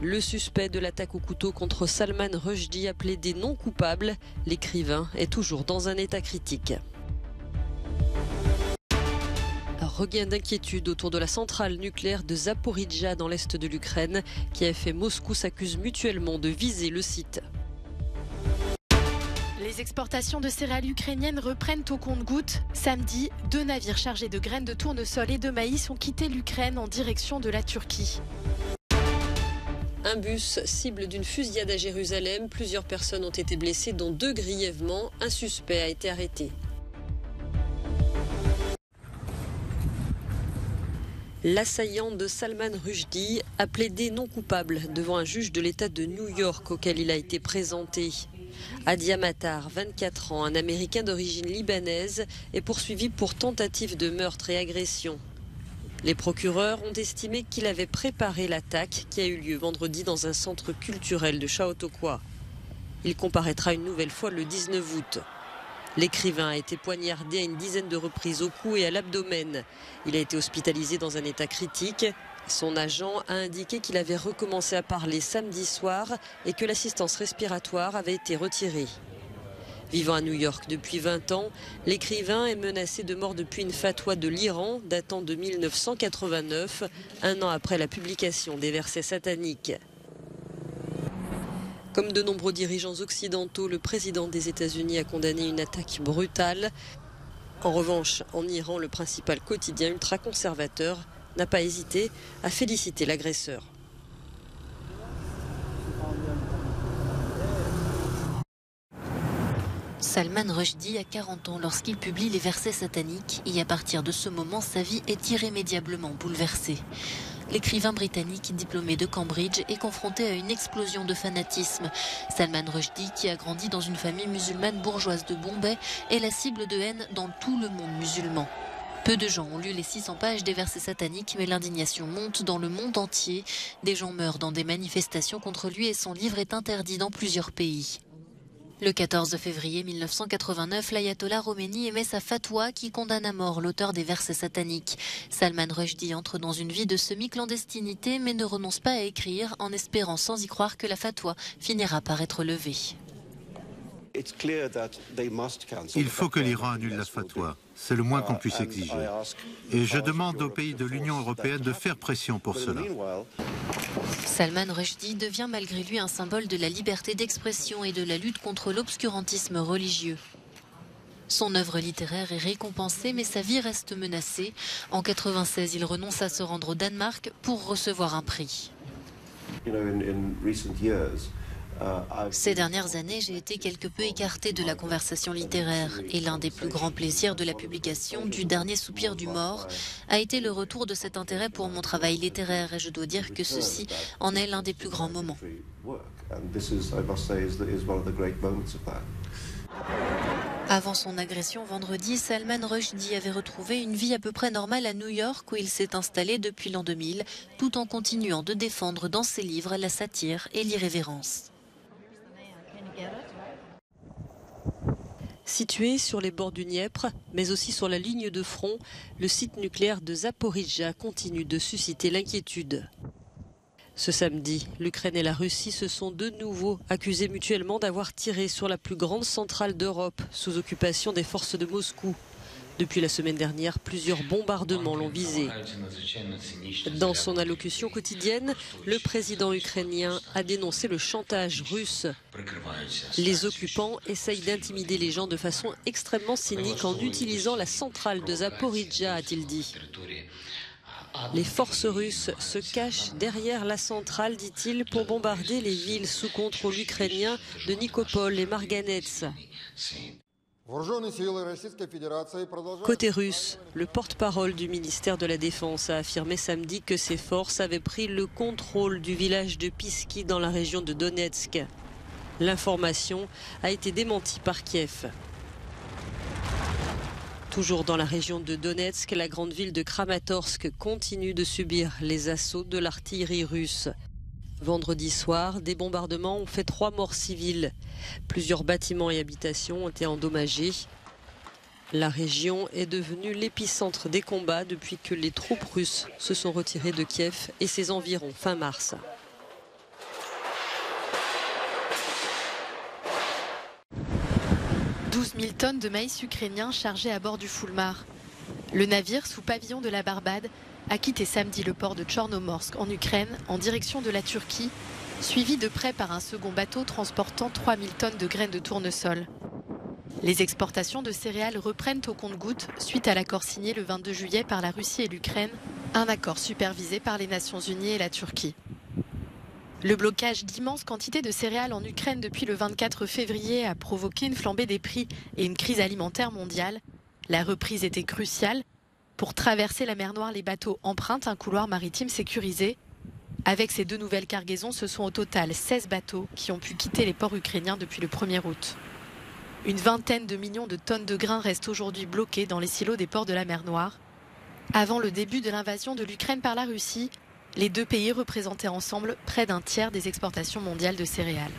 Le suspect de l'attaque au couteau contre Salman Rushdie a plaidé non coupable. L'écrivain est toujours dans un état critique. Un regain d'inquiétude autour de la centrale nucléaire de Zaporijjia dans l'est de l'Ukraine. Kiev et Moscou s'accusent mutuellement de viser le site. Les exportations de céréales ukrainiennes reprennent au compte-gouttes. Samedi, 2 navires chargés de graines de tournesol et de maïs ont quitté l'Ukraine en direction de la Turquie. Un bus cible d'une fusillade à Jérusalem. Plusieurs personnes ont été blessées, dont 2 grièvement. Un suspect a été arrêté. L'assaillant de Salman Rushdie a plaidé non coupable devant un juge de l'État de New York auquel il a été présenté. Adia Matar, 24 ans, un Américain d'origine libanaise, est poursuivi pour tentative de meurtre et agression. Les procureurs ont estimé qu'il avait préparé l'attaque qui a eu lieu vendredi dans un centre culturel de Chautauqua. Il comparaîtra une nouvelle fois le 19 août. L'écrivain a été poignardé à une dizaine de reprises au cou et à l'abdomen. Il a été hospitalisé dans un état critique. Son agent a indiqué qu'il avait recommencé à parler samedi soir et que l'assistance respiratoire avait été retirée. Vivant à New York depuis 20 ans, l'écrivain est menacé de mort depuis une fatwa de l'Iran datant de 1989, un an après la publication des versets sataniques. Comme de nombreux dirigeants occidentaux, le président des États-Unis a condamné une attaque brutale. En revanche, en Iran, le principal quotidien ultra-conservateur n'a pas hésité à féliciter l'agresseur. Salman Rushdie a 40 ans lorsqu'il publie les versets sataniques et à partir de ce moment, sa vie est irrémédiablement bouleversée. L'écrivain britannique diplômé de Cambridge est confronté à une explosion de fanatisme. Salman Rushdie, qui a grandi dans une famille musulmane bourgeoise de Bombay, est la cible de haine dans tout le monde musulman. Peu de gens ont lu les 600 pages des versets sataniques, mais l'indignation monte dans le monde entier. Des gens meurent dans des manifestations contre lui et son livre est interdit dans plusieurs pays. Le 14 février 1989, l'ayatollah Khomeini émet sa fatwa qui condamne à mort l'auteur des versets sataniques. Salman Rushdie entre dans une vie de semi-clandestinité mais ne renonce pas à écrire en espérant sans y croire que la fatwa finira par être levée. Il faut que l'Iran annule la fatwa. C'est le moins qu'on puisse exiger. Et je demande aux pays de l'Union européenne de faire pression pour cela. Salman Rushdie devient malgré lui un symbole de la liberté d'expression et de la lutte contre l'obscurantisme religieux. Son œuvre littéraire est récompensée, mais sa vie reste menacée. En 1996, il renonce à se rendre au Danemark pour recevoir un prix. Ces dernières années, j'ai été quelque peu écarté de la conversation littéraire et l'un des plus grands plaisirs de la publication du Dernier soupir du mort a été le retour de cet intérêt pour mon travail littéraire et je dois dire que ceci en est l'un des plus grands moments. Avant son agression vendredi, Salman Rushdie avait retrouvé une vie à peu près normale à New York où il s'est installé depuis l'an 2000 tout en continuant de défendre dans ses livres la satire et l'irrévérence. Situé sur les bords du Dniepr, mais aussi sur la ligne de front, le site nucléaire de Zaporijjia continue de susciter l'inquiétude. Ce samedi, l'Ukraine et la Russie se sont de nouveau accusés mutuellement d'avoir tiré sur la plus grande centrale d'Europe sous occupation des forces de Moscou. Depuis la semaine dernière, plusieurs bombardements l'ont visé. Dans son allocution quotidienne, le président ukrainien a dénoncé le chantage russe. Les occupants essayent d'intimider les gens de façon extrêmement cynique en utilisant la centrale de Zaporijjia, a-t-il dit. Les forces russes se cachent derrière la centrale, dit-il, pour bombarder les villes sous contrôle ukrainien de Nikopol et Marganets. Côté russe, le porte-parole du ministère de la Défense a affirmé samedi que ses forces avaient pris le contrôle du village de Pisky dans la région de Donetsk. L'information a été démentie par Kiev. Toujours dans la région de Donetsk, la grande ville de Kramatorsk continue de subir les assauts de l'artillerie russe. Vendredi soir, des bombardements ont fait 3 morts civiles. Plusieurs bâtiments et habitations ont été endommagés. La région est devenue l'épicentre des combats depuis que les troupes russes se sont retirées de Kiev et ses environs fin mars. 12 000 tonnes de maïs ukrainien chargées à bord du Fulmar. Le navire, sous pavillon de la Barbade, a quitté samedi le port de Tchornomorsk en Ukraine en direction de la Turquie, suivi de près par un second bateau transportant 3 000 tonnes de graines de tournesol. Les exportations de céréales reprennent au compte-gouttes suite à l'accord signé le 22 juillet par la Russie et l'Ukraine, un accord supervisé par les Nations Unies et la Turquie. Le blocage d'immenses quantités de céréales en Ukraine depuis le 24 février a provoqué une flambée des prix et une crise alimentaire mondiale. La reprise était cruciale. Pour traverser la mer Noire, les bateaux empruntent un couloir maritime sécurisé. Avec ces 2 nouvelles cargaisons, ce sont au total 16 bateaux qui ont pu quitter les ports ukrainiens depuis le 1er août. Une vingtaine de millions de tonnes de grains restent aujourd'hui bloquées dans les silos des ports de la mer Noire. Avant le début de l'invasion de l'Ukraine par la Russie, les 2 pays représentaient ensemble près d'un tiers des exportations mondiales de céréales.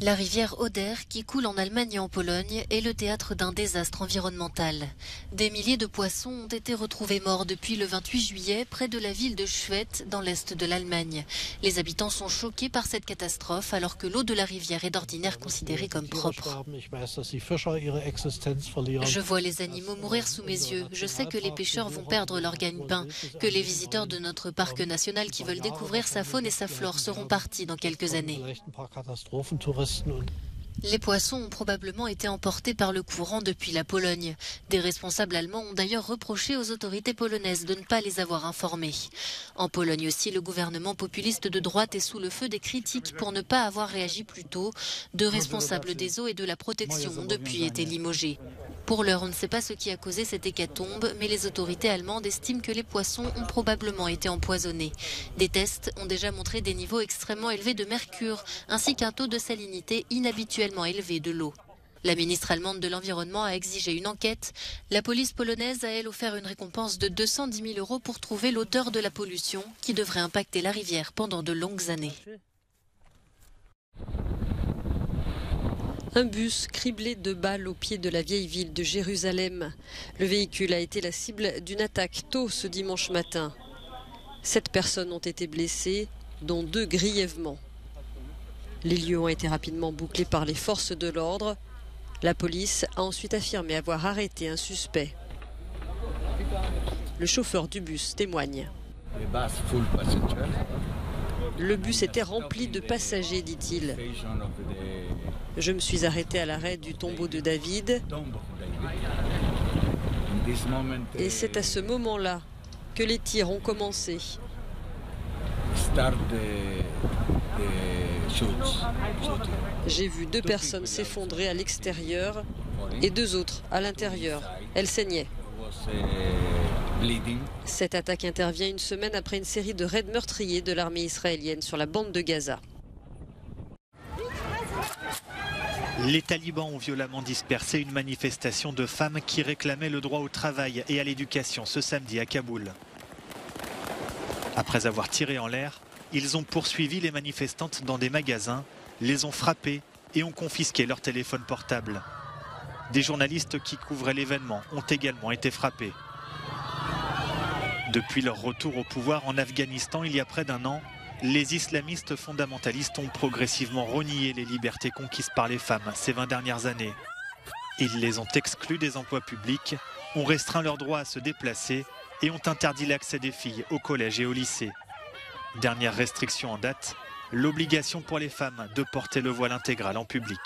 La rivière Oder, qui coule en Allemagne et en Pologne, est le théâtre d'un désastre environnemental. Des milliers de poissons ont été retrouvés morts depuis le 28 juillet près de la ville de Schwedt, dans l'est de l'Allemagne. Les habitants sont choqués par cette catastrophe alors que l'eau de la rivière est d'ordinaire considérée comme propre. Je vois les animaux mourir sous mes yeux. Je sais que les pêcheurs vont perdre leur gagne-pain, que les visiteurs de notre parc national qui veulent découvrir sa faune et sa flore seront partis dans quelques années. Les poissons ont probablement été emportés par le courant depuis la Pologne. Des responsables allemands ont d'ailleurs reproché aux autorités polonaises de ne pas les avoir informés. En Pologne aussi, le gouvernement populiste de droite est sous le feu des critiques pour ne pas avoir réagi plus tôt. 2 responsables des eaux et de la protection ont depuis été limogés. Pour l'heure, on ne sait pas ce qui a causé cette hécatombe, mais les autorités allemandes estiment que les poissons ont probablement été empoisonnés. Des tests ont déjà montré des niveaux extrêmement élevés de mercure, ainsi qu'un taux de salinité inhabituellement élevé de l'eau. La ministre allemande de l'Environnement a exigé une enquête. La police polonaise a, elle, offert une récompense de 210 000 € pour trouver l'auteur de la pollution, qui devrait impacter la rivière pendant de longues années. Un bus criblé de balles au pied de la vieille ville de Jérusalem. Le véhicule a été la cible d'une attaque tôt ce dimanche matin. 7 personnes ont été blessées, dont 2 grièvement. Les lieux ont été rapidement bouclés par les forces de l'ordre. La police a ensuite affirmé avoir arrêté un suspect. Le chauffeur du bus témoigne. Le bus était rempli de passagers, dit-il. Je me suis arrêté à l'arrêt du tombeau de David. Et c'est à ce moment-là que les tirs ont commencé. J'ai vu 2 personnes s'effondrer à l'extérieur et 2 autres à l'intérieur. Elles saignaient. Cette attaque intervient une semaine après une série de raids meurtriers de l'armée israélienne sur la bande de Gaza. Les talibans ont violemment dispersé une manifestation de femmes qui réclamaient le droit au travail et à l'éducation ce samedi à Kaboul. Après avoir tiré en l'air, ils ont poursuivi les manifestantes dans des magasins, les ont frappées et ont confisqué leur téléphone portable. Des journalistes qui couvraient l'événement ont également été frappés. Depuis leur retour au pouvoir en Afghanistan il y a près d'1 an, les islamistes fondamentalistes ont progressivement renié les libertés conquises par les femmes ces 20 dernières années. Ils les ont exclus des emplois publics, ont restreint leur droit à se déplacer et ont interdit l'accès des filles au collège et au lycée. Dernière restriction en date, l'obligation pour les femmes de porter le voile intégral en public.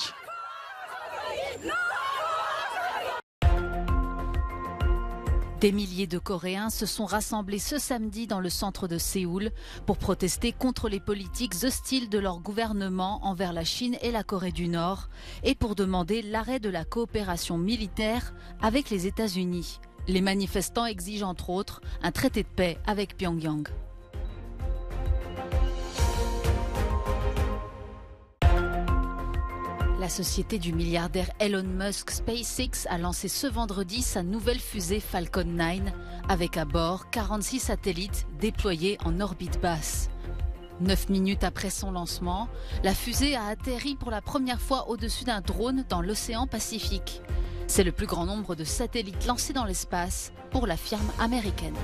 Des milliers de Coréens se sont rassemblés ce samedi dans le centre de Séoul pour protester contre les politiques hostiles de leur gouvernement envers la Chine et la Corée du Nord et pour demander l'arrêt de la coopération militaire avec les États-Unis. Les manifestants exigent entre autres un traité de paix avec Pyongyang. La société du milliardaire Elon Musk SpaceX a lancé ce vendredi sa nouvelle fusée Falcon 9 avec à bord 46 satellites déployés en orbite basse. 9 minutes après son lancement, la fusée a atterri pour la première fois au-dessus d'un drone dans l'océan Pacifique. C'est le plus grand nombre de satellites lancés dans l'espace pour la firme américaine.